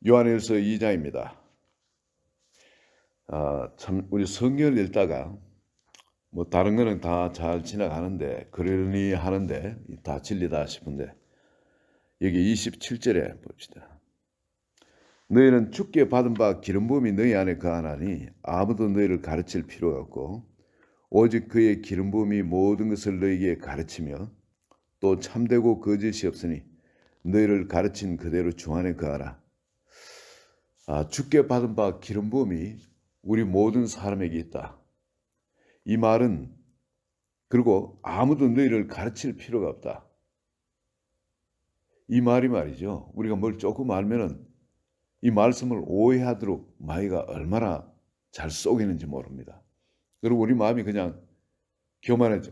요한일서 2장입니다. 참 우리 성경을 읽다가 뭐 다른 거는 다 잘 지나가는데 그러니 하는데 다 진리다 싶은데 여기 27절에 봅시다. 너희는 주께 받은 바 기름 부음이 너희 안에 거하나니 아무도 너희를 가르칠 필요가 없고 오직 그의 기름 부음이 모든 것을 너희에게 가르치며 또 참되고 거짓이 없으니 너희를 가르친 그대로 주 안에 거하라. 주께 받은 바 기름 부음이 우리 모든 사람에게 있다. 이 말은 그리고 아무도 너희를 가르칠 필요가 없다. 이 말이 말이죠. 우리가 뭘 조금 알면은 이 말씀을 오해하도록 마귀가 얼마나 잘 속이는지 모릅니다. 그리고 우리 마음이 그냥 교만해져.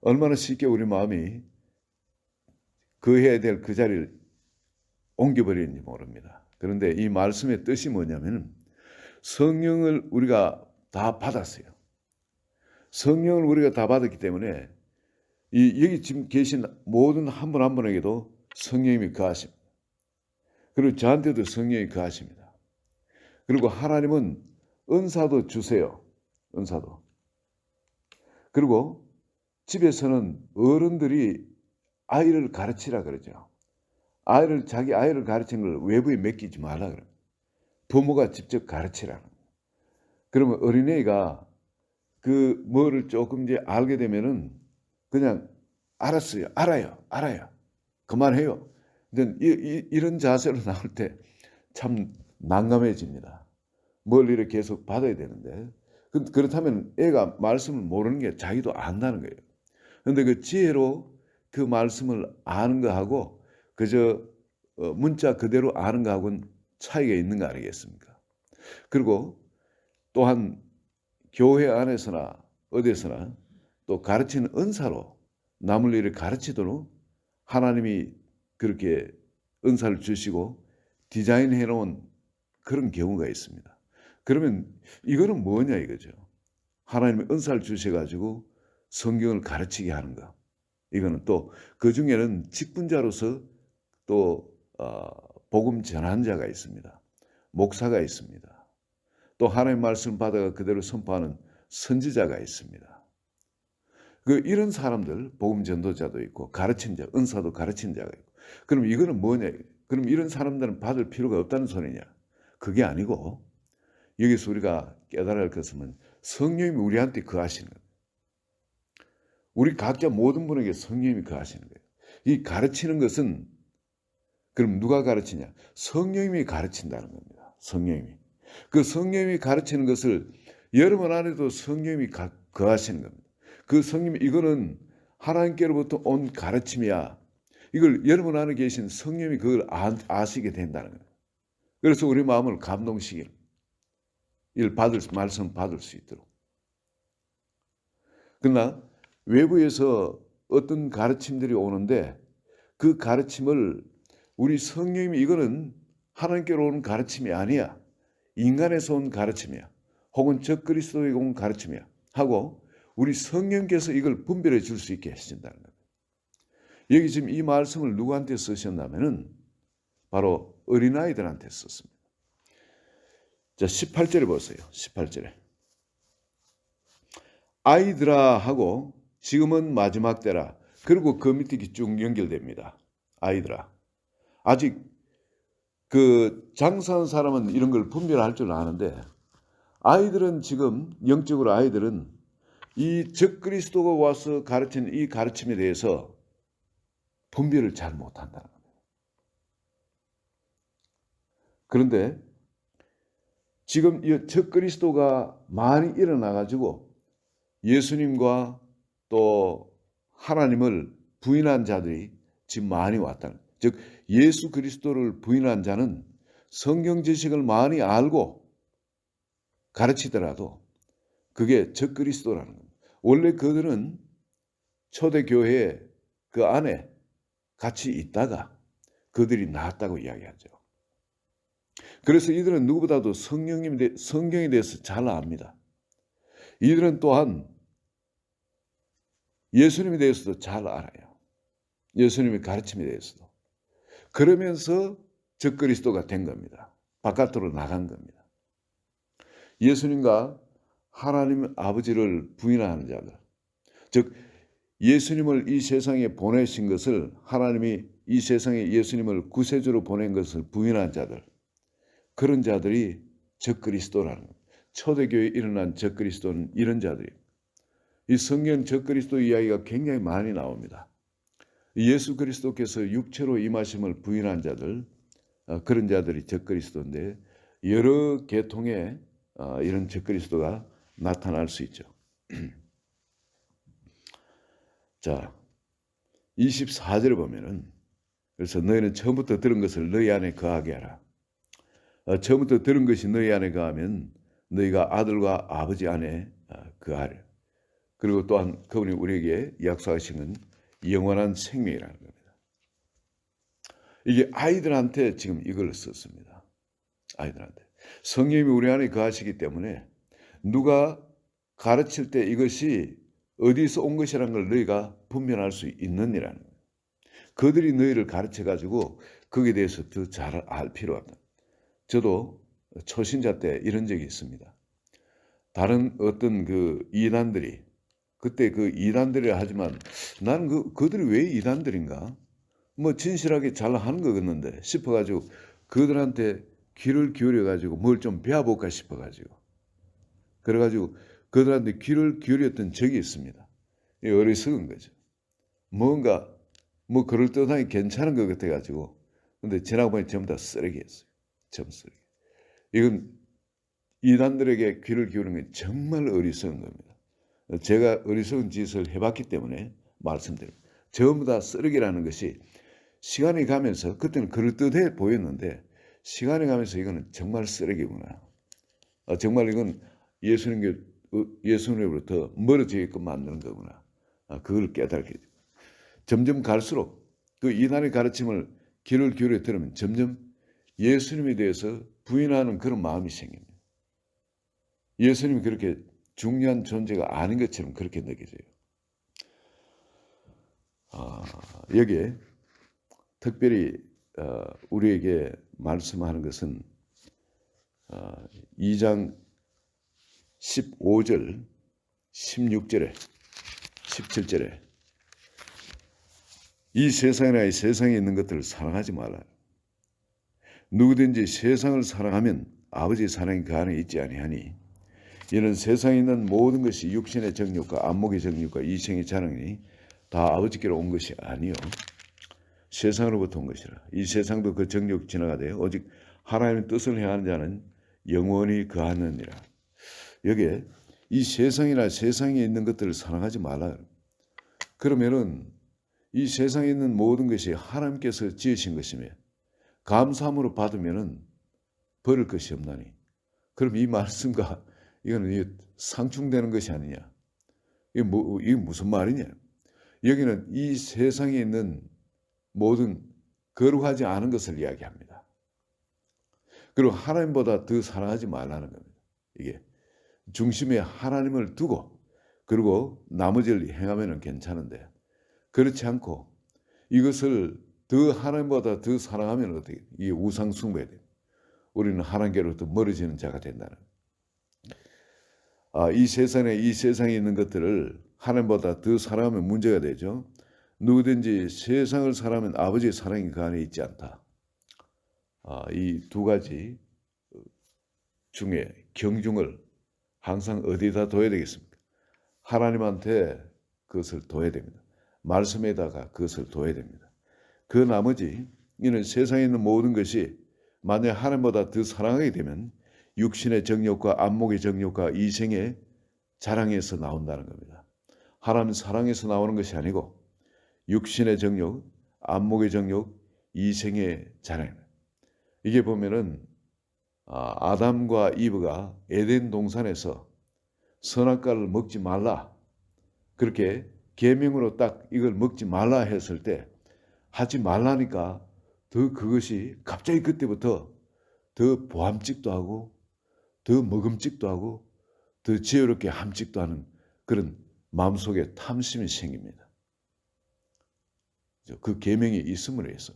얼마나 쉽게 우리 마음이 그 해야 될 그 자리를 옮겨버리는지 모릅니다. 그런데 이 말씀의 뜻이 뭐냐면 성령을 우리가 다 받았어요. 성령을 우리가 다 받았기 때문에 여기 지금 계신 모든 한 분 한 분에게도 성령님이 거하십니다. 그리고 저한테도 성령이 거하십니다. 그리고 하나님은 은사도 주세요. 은사도. 그리고 집에서는 어른들이 아이를 가르치라 그러죠. 자기 아이를 가르치는 걸 외부에 맡기지 말라 그래요. 부모가 직접 가르치라는 거예요. 그러면 어린애가 그 뭐를 조금 이제 알게 되면은 그냥 알았어요. 알아요. 그만해요. 근데 이런 자세로 나올 때 참 난감해집니다. 뭘 이렇게 계속 받아야 되는데. 그렇다면 애가 말씀을 모르는 게 자기도 안다는 거예요. 그런데 그 지혜로 그 말씀을 아는 거하고 그저 문자 그대로 아는 거하고는 차이가 있는 거 아니겠습니까? 그리고 또한 교회 안에서나 어디서나 또 가르치는 은사로 남을 일을 가르치도록 하나님이 그렇게 은사를 주시고 디자인해 놓은 그런 경우가 있습니다. 그러면 이거는 뭐냐 이거죠. 하나님의 은사를 주셔가지고 성경을 가르치게 하는 거. 이거는 또 그 중에는 직분자로서 또 복음 전환자가 있습니다. 목사가 있습니다. 또 하나님의 말씀 받아가 그대로 선포하는 선지자가 있습니다. 이런 사람들, 복음 전도자도 있고 가르친 자, 은사도 가르친 자가 있고. 그럼 이거는 뭐냐? 그럼 이런 사람들은 받을 필요가 없다는 소리냐? 그게 아니고 여기서 우리가 깨달아야 할 것은 성령님이 우리한테 거하시는 거예요. 우리 각자 모든 분에게 성령님이 거하시는 거예요. 이 가르치는 것은 그럼 누가 가르치냐? 성령님이 가르친다는 겁니다. 성령님이. 그 성령님이 가르치는 것을 여러분 안에도 성령님이 거하시는 겁니다. 그 성령님 이거는 하나님께로부터 온 가르침이야. 이걸 여러분 안에 계신 성령님이 그걸 아시게 된다는 거예요. 그래서 우리 마음을 감동시키는 말씀 받을 수 있도록. 그러나 외부에서 어떤 가르침들이 오는데 그 가르침을 우리 성령님이 이거는 하나님께로 오는 가르침이 아니야. 인간에서 온 가르침이야. 혹은 적그리스도에게 온 가르침이야. 하고 우리 성령께서 이걸 분별해 줄 수 있게 하신다는 거예요. 여기 지금 이 말씀을 누구한테 쓰셨냐면은 바로 어린아이들한테 썼습니다. 자, 18절에 보세요. 18절에. 아이들아 하고 지금은 마지막 때라. 그리고 그 밑에 쭉 연결됩니다. 아이들아. 아직 그 장사한 사람은 이런 걸 분별할 줄 아는데 아이들은 지금 영적으로 아이들은 이 적그리스도가 와서 가르치는 이 가르침에 대해서 분별을 잘 못한다는 겁니다. 그런데 지금 이 적그리스도가 많이 일어나가지고 예수님과 또 하나님을 부인한 자들이 지금 많이 왔다는 거예요. 즉 예수 그리스도를 부인한 자는 성경 지식을 많이 알고 가르치더라도 그게 적그리스도라는 겁니다. 원래 그들은 초대교회 그 안에 같이 있다가 그들이 나왔다고 이야기하죠. 그래서 이들은 누구보다도 성경에 대해서 잘 압니다. 이들은 또한 예수님에 대해서도 잘 알아요. 예수님의 가르침에 대해서도. 그러면서 적그리스도가 된 겁니다. 바깥으로 나간 겁니다. 예수님과 하나님 아버지를 부인하는 자들, 즉 예수님을 이 세상에 보내신 것을, 하나님이 이 세상에 예수님을 구세주로 보낸 것을 부인한 자들, 그런 자들이 적그리스도라는 거예요. 초대교회에 일어난 적그리스도는 이런 자들이에요. 이 성경 적그리스도 이야기가 굉장히 많이 나옵니다. 예수 그리스도께서 육체로 임하심을 부인한 자들, 그런 자들이 적그리스도인데, 여러 계통의 이런 적그리스도가 나타날 수 있죠. 자, 24절을 보면은, 그래서 너희는 처음부터 들은 것을 너희 안에 거하게 하라. 처음부터 들은 것이 너희 안에 거하면 너희가 아들과 아버지 안에 거하라. 그리고 또한 그분이 우리에게 약속하신 건 영원한 생명이라는 겁니다. 이게 아이들한테 지금 이걸 썼습니다. 아이들한테. 성령이 우리 안에 거하시기 때문에 누가 가르칠 때 이것이 어디서 온 것이라는 걸 너희가 분별할 수 있느니라는 거예요. 그들이 너희를 가르쳐가지고 거기에 대해서 더 잘 알 필요가 없다. 저도 초신자 때 이런 적이 있습니다. 다른 어떤 그 이단들이, 그때 그 이단들이라 하지만 나는 그들이 왜 이단들인가? 뭐 진실하게 잘 하는 거 같는데 싶어가지고 그들한테 귀를 기울여가지고 뭘 좀 배워볼까 싶어가지고, 그래가지고 그들한테 귀를 기울였던 적이 있습니다. 어리석은 거죠. 뭔가 뭐 그럴듯하게 괜찮은 것 같아가지고. 근데 지나고 보니 전부 다 쓰레기였어요. 전부 쓰레기. 이건 이단들에게 귀를 기울이는 건 정말 어리석은 겁니다. 제가 어리석은 짓을 해봤기 때문에 말씀드립니다. 전부 다 쓰레기라는 것이 시간이 가면서, 그때는 그럴듯해 보였는데 시간이 가면서 이거는 정말 쓰레기구나. 정말 이건 예수님으로부터 멀어지게끔 만드는 거구나. 그걸 깨닫게 됩니다. 점점 갈수록 그 이단의 가르침을 귀를 기울여 들으면 점점 예수님에 대해서 부인하는 그런 마음이 생깁니다. 예수님이 그렇게 중요한 존재가 아닌 것처럼 그렇게 느껴져요. 여기에 특별히 우리에게 말씀하는 것은 2장 15절, 16절에, 17절에 이 세상이나 이 세상에 있는 것들을 사랑하지 말라. 누구든지 세상을 사랑하면 아버지의 사랑이 그 안에 있지 아니하니 이는 세상에 있는 모든 것이 육신의 정욕과 안목의 정욕과 이생의 자랑이니 다 아버지께로 온 것이 아니요 세상으로부터 온 것이라. 이 세상도 그 정욕 지나가되 오직 하나님의 뜻을 행하는 자는 영원히 거하느니라. 여기에 이 세상이나 세상에 있는 것들을 사랑하지 말라. 그러면은 이 세상에 있는 모든 것이 하나님께서 지으신 것이며 감사함으로 받으면은 버릴 것이 없나니. 그럼 이 말씀과 이거는 상충되는 것이 아니냐? 이게 무슨 말이냐? 여기는 이 세상에 있는 모든 거룩하지 않은 것을 이야기합니다. 그리고 하나님보다 더 사랑하지 말라는 겁니다. 이게 중심에 하나님을 두고 그리고 나머지를 행하면 괜찮은데, 그렇지 않고 이것을 더 하나님보다 더 사랑하면 어떻게? 이게 우상 숭배가 돼요. 우리는 하나님께로부터 멀어지는 자가 된다는. 이 세상에 있는 것들을 하나님보다 더 사랑하면 문제가 되죠. 누구든지 세상을 사랑하면 아버지의 사랑이 그 안에 있지 않다. 이 두 가지 중에 경중을 항상 어디다 둬야 되겠습니까? 하나님한테 그것을 둬야 됩니다. 말씀에다가 그것을 둬야 됩니다. 그 나머지 이는 세상에 있는 모든 것이 만약 하나님보다 더 사랑하게 되면 육신의 정욕과 안목의 정욕과 이생의 자랑에서 나온다는 겁니다. 하나님 사랑에서 나오는 것이 아니고 육신의 정욕, 안목의 정욕, 이생의 자랑. 이게 보면은 아담과 이브가 에덴 동산에서 선악과를 먹지 말라, 그렇게 계명으로 딱 이걸 먹지 말라 했을 때 하지 말라니까 더 그것이 갑자기 그때부터 더 보암직도 하고 더 먹음직도 하고 더 지혜롭게 함직도 하는 그런 마음속에 탐심이 생깁니다. 그 계명이 있음으로 해서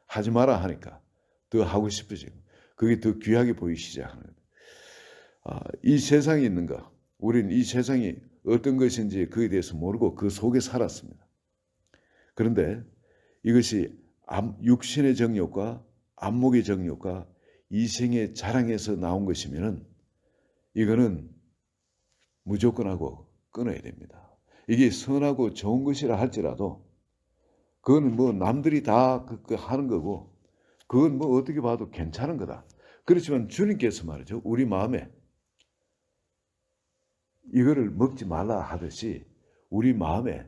하지 마라 하니까 더 하고 싶어지고 그게 더 귀하게 보이기 시작하는 거예요. 이 세상에 있는 거, 우리는 이 세상이 어떤 것인지 그에 대해서 모르고 그 속에 살았습니다. 그런데 이것이 육신의 정욕과 안목의 정욕과 이생의 자랑에서 나온 것이면은 이거는 무조건 하고 끊어야 됩니다. 이게 선하고 좋은 것이라 할지라도 그건 뭐 남들이 다 하는 거고 그건 뭐 어떻게 봐도 괜찮은 거다. 그렇지만 주님께서 말이죠. 우리 마음에 이거를 먹지 말라 하듯이 우리 마음에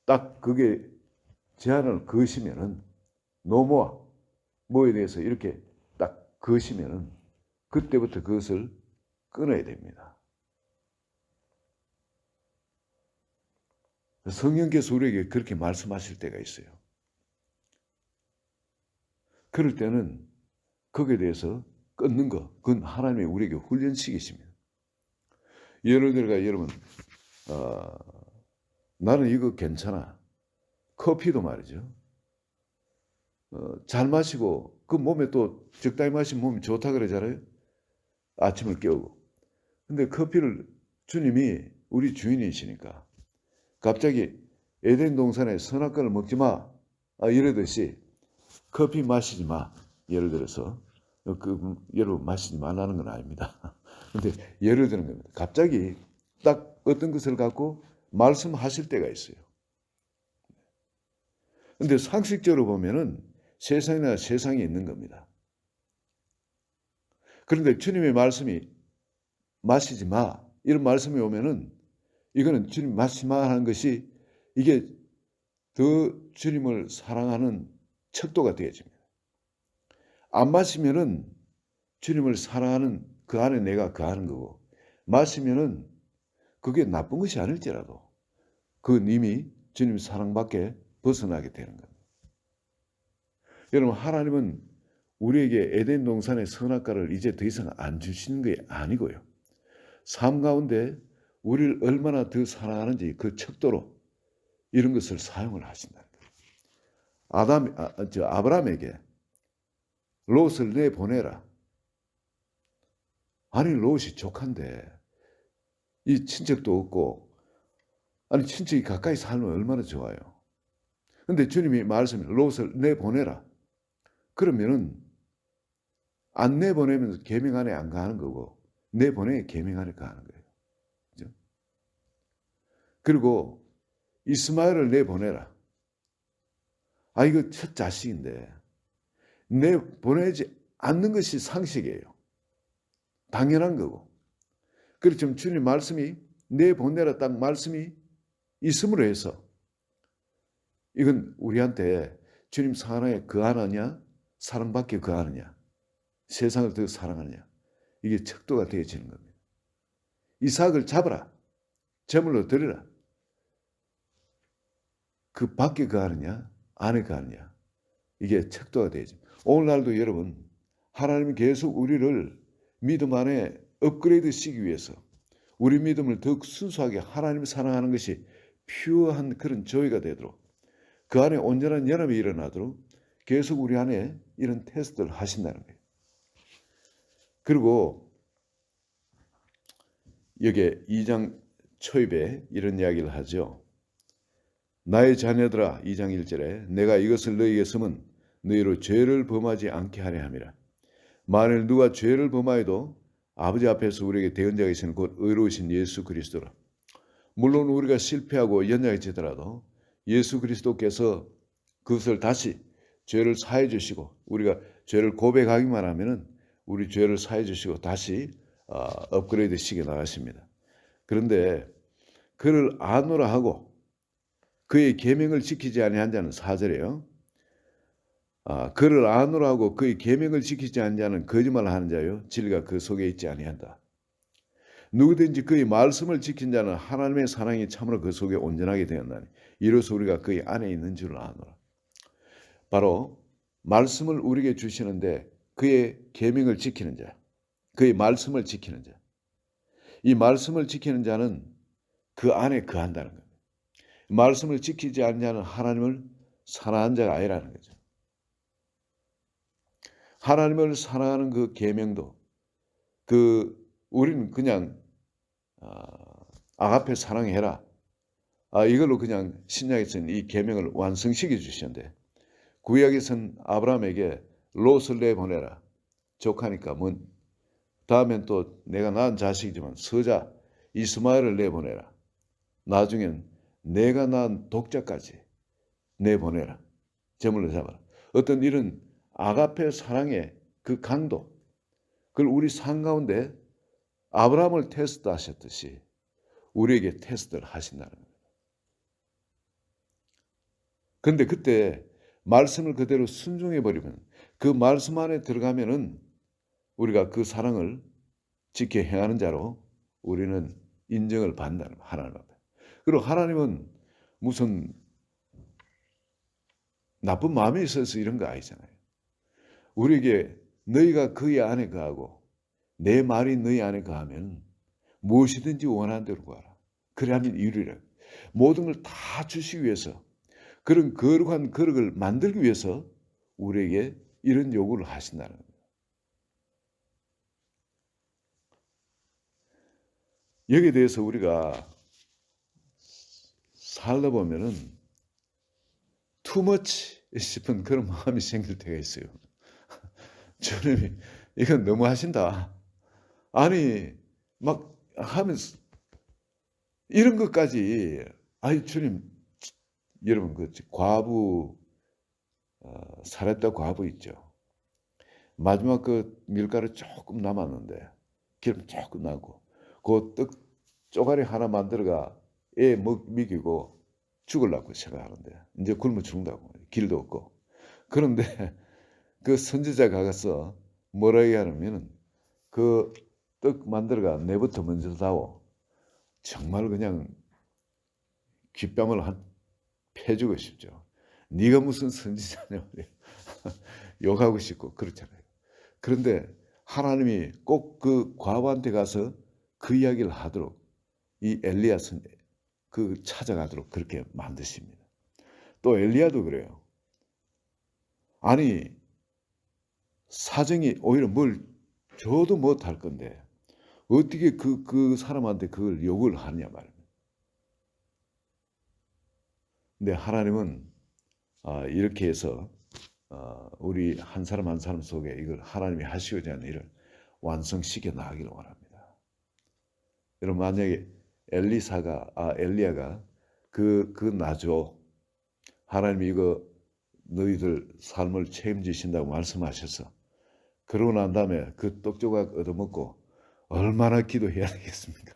딱 그게 제한을 그으시면은 노모와 뭐에 대해서 이렇게 딱 그으시면은 그때부터 그것을 끊어야 됩니다. 성령께서 우리에게 그렇게 말씀하실 때가 있어요. 그럴 때는 거기에 대해서 끊는 거, 그건 하나님이 우리에게 훈련시키십니다. 예를 들어 여러분, 나는 이거 괜찮아. 커피도 말이죠. 잘 마시고 그 몸에 또 적당히 마시면 몸이 좋다 그러잖아요. 아침을 깨우고. 근데 커피를 주님이 우리 주인이시니까 갑자기 에덴 동산에 선악과를 먹지 마 이러듯이 커피 마시지 마. 예를 들어서 여러분 마시지 말라는 건 아닙니다. 근데 예를 드는 겁니다. 갑자기 딱 어떤 것을 갖고 말씀하실 때가 있어요. 근데 상식적으로 보면은 세상이나 세상에 있는 겁니다. 그런데 주님의 말씀이 마시지 마 이런 말씀이 오면은 이거는 주님 마시지 마 하는 것이 이게 더 주님을 사랑하는 척도가 되어집니다. 안 마시면은 주님을 사랑하는 그 안에 내가 거하는 거고 마시면은 그게 나쁜 것이 아닐지라도 그건 이미 주님 사랑밖에 벗어나게 되는 겁니다. 여러분 하나님은 우리에게 에덴 동산의 선악과를 이제 더 이상 안 주시는 게 아니고요. 삶 가운데 우리를 얼마나 더 사랑하는지 그 척도로 이런 것을 사용을 하신다는 거예요. 아브라함에게 롯을 내보내라. 아니 롯이 족한데 이 친척도 없고 아니 친척이 가까이 살면 얼마나 좋아요. 근데 주님이 말씀해 롯을 내보내라. 그러면은 안 내보내면 계명 안에 안 가는 거고 내보내 계명 안에 가는 거예요. 그죠? 그리고 이스마엘을 내보내라. 이거 첫 자식인데 내보내지 않는 것이 상식이에요. 당연한 거고. 그렇지만 주님 말씀이 내보내라 딱 말씀이 있음으로 해서 이건 우리한테 주님 사랑에 거하느냐 사랑받게 거하느냐 세상을 더 사랑하느냐 이게 척도가 되어지는 겁니다. 이삭을 잡아라. 제물로 드리라. 그 밖에 거하느냐 안에 거하느냐 이게 척도가 되어집니다. 오늘날도 여러분 하나님이 계속 우리를 믿음 안에 업그레이드 시키기 위해서 우리 믿음을 더욱 순수하게 하나님을 사랑하는 것이 퓨어한 그런 조이가 되도록 그 안에 온전한 연합이 일어나도록 계속 우리 안에 이런 테스트를 하신다는 거예요. 그리고 여기에 2장 초입에 이런 이야기를 하죠. 나의 자녀들아 2장 1절에 내가 이것을 너희에게 쓰면 너희로 죄를 범하지 않게 하려 함이라. 만일 누가 죄를 범하여도 아버지 앞에서 우리에게 대언자가 있으니 곧 의로우신 예수 그리스도라. 물론 우리가 실패하고 연약해지더라도 예수 그리스도께서 그것을 다시 죄를 사해 주시고 우리가 죄를 고백하기만 하면은 우리 죄를 사해 주시고 다시 업그레이드 시켜 나가십니다. 그런데 그를 아노라 하고 그의 계명을 지키지 아니한 자는 4절이에요. 그를 아노라 하고 그의 계명을 지키지 않은 자는 거짓말을 하는 자요 진리가 그 속에 있지 아니한다. 누구든지 그의 말씀을 지킨 자는 하나님의 사랑이 참으로 그 속에 온전하게 되었나니 이로써 우리가 그의 안에 있는 줄을 아노라. 바로 말씀을 우리에게 주시는데 그의 계명을 지키는 자, 그의 말씀을 지키는 자, 이 말씀을 지키는 자는 그 안에 거한다는 겁니다. 말씀을 지키지 않는 자는 하나님을 사랑하는 자가 아니라는 거죠. 하나님을 사랑하는 그 계명도 그 우리는 그냥 아가페 사랑해라. 이걸로 그냥 신약에서는 이 계명을 완성시켜 주셨는데 구약에서는 아브라함에게 롯을 내보내라. 족하니까 다음엔 또 내가 낳은 자식이지만 서자 이스마엘을 내보내라. 나중엔 내가 낳은 독자까지 내보내라. 제물로 잡아라. 어떤 이런 아가페 사랑의 그 강도, 그걸 우리 삶 가운데 아브라함을 테스트하셨듯이 우리에게 테스트를 하신다는 거예요. 그런데 그때 말씀을 그대로 순종해버리면, 그 말씀 안에 들어가면은 우리가 그 사랑을 지켜 행하는 자로 우리는 인정을 받는다는 거예요, 하나님 앞에. 그리고 하나님은 무슨 나쁜 마음이 있어서 이런 거 아니잖아요. 우리에게 너희가 그의 안에 거하고 내 말이 너희 안에 거하면 무엇이든지 원하는 대로 구하라. 그래야만 이루리라. 모든 걸 다 주시기 위해서, 그런 거룩한 거룩을 만들기 위해서 우리에게 이런 요구를 하신다는 거예요. 여기에 대해서 우리가 살다 보면은 투머치 싶은 그런 마음이 생길 때가 있어요. 주님이 이건 너무 하신다. 아니 막 하면서 이런 것까지, 아니 주님, 여러분 그 과부 살했다 과부 있죠. 마지막 그 밀가루 조금 남았는데 기름 조금 나고 그 떡 쪼가리 하나 만들어가 애 먹이고 죽으려고 생각하는데 이제 굶어 죽는다고, 길도 없고. 그런데 그 선지자가 가서 뭐라 얘기하냐면은 그 떡 만들어가 내부터 먼저 다오. 정말 그냥 귓뺨을 한 패주고 싶죠. 네가 무슨 선지자냐 욕하고 싶고 그렇잖아요. 그런데 하나님이 꼭 그 과부한테 가서 그 이야기를 하도록 이 엘리야 그 찾아가도록 그렇게 만드십니다. 또 엘리야도 그래요. 아니 사정이 오히려 뭘 줘도 못할 건데 어떻게 그 사람한테 그걸 요구를 하느냐 말입니다. 근데 하나님은 이렇게 해서 우리 한 사람 한 사람 속에 이걸 하나님이 하시고자 하는 일을 완성시켜 나가기를 원합니다. 여러분 만약에 엘리야가 그 나죠. 하나님이 이거 너희들 삶을 책임지신다고 말씀하셔서 그러고 난 다음에 그 떡조각 얻어먹고 얼마나 기도해야 되겠습니까?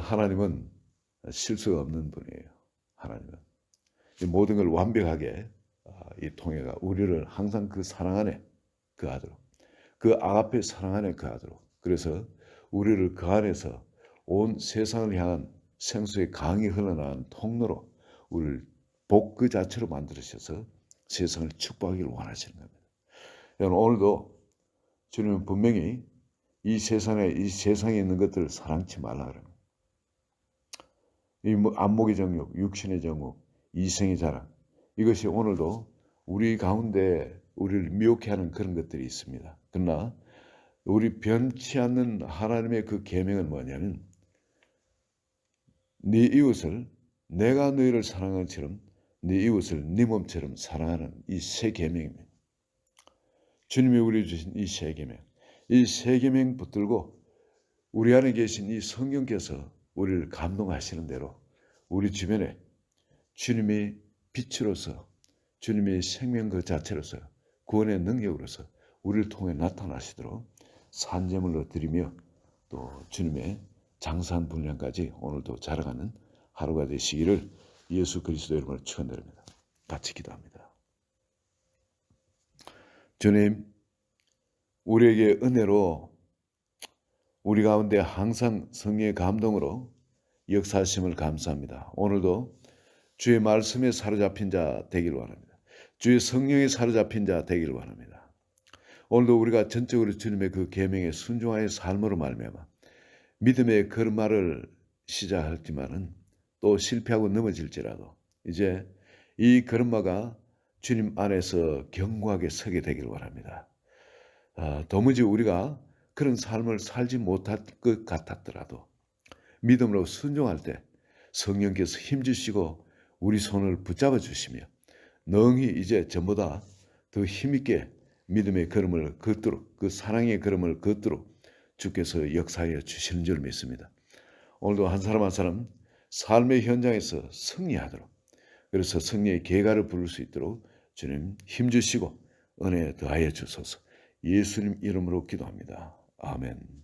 하나님은 실수가 없는 분이에요. 하나님은 모든 걸 완벽하게 이 통해가 우리를 항상 그 사랑 안에 거하도록, 그 아가페 사랑 안에 거하도록, 그래서 우리를 그 안에서 온 세상을 향한 생수의 강이 흘러나가는 통로로 우리를 복 그 자체로 만들으셔서 세상을 축복하기를 원하시는 겁니다. 여러분 오늘도 주님은 분명히 이 세상에 있는 것들을 사랑치 말라 그럽니다. 이 안목의 정욕, 육신의 정욕, 이생의 자랑, 이것이 오늘도 우리 가운데 우리를 미혹해 하는 그런 것들이 있습니다. 그러나 우리 변치 않는 하나님의 그 계명은 뭐냐면 네 이웃을 내가 너희를 사랑한 것처럼 네 이웃을 네 몸처럼 사랑하는 이 세 계명입니다. 주님이 우리 주신 이 세 계명, 이 세 계명 붙들고 우리 안에 계신 이 성령께서 우리를 감동하시는 대로 우리 주변에 주님이 빛으로서, 주님의 생명 그 자체로서, 구원의 능력으로서 우리를 통해 나타나시도록 산제물로 드리며 또 주님의 장사한 분량까지 오늘도 자라가는 하루가 되시기를 예수 그리스도 이름으로 축원드립니다. 같이 기도합니다. 주님, 우리에게 은혜로 우리 가운데 항상 성령의 감동으로 역사하심을 감사합니다. 오늘도 주의 말씀에 사로잡힌 자 되기를 원합니다. 주의 성령에 사로잡힌 자 되기를 원합니다. 오늘도 우리가 전적으로 주님의 그 계명에 순종하여 삶으로 말미암아 믿음의 걸음마를 시작했지만은 또 실패하고 넘어질지라도 이제 이 걸음마가 주님 안에서 견고하게 서게 되길 바랍니다. 도무지 우리가 그런 삶을 살지 못할 것 같았더라도 믿음으로 순종할 때 성령께서 힘주시고 우리 손을 붙잡아 주시며 능히 이제 전보다 더 힘있게 믿음의 걸음을 걷도록, 그 사랑의 걸음을 걷도록 주께서 역사하여 주시는 줄 믿습니다. 오늘도 한 사람 한 사람 삶의 현장에서 승리하도록, 그래서 승리의 계가를 부를 수 있도록 주님 힘주시고 은혜 더하여 주소서. 예수님 이름으로 기도합니다. 아멘.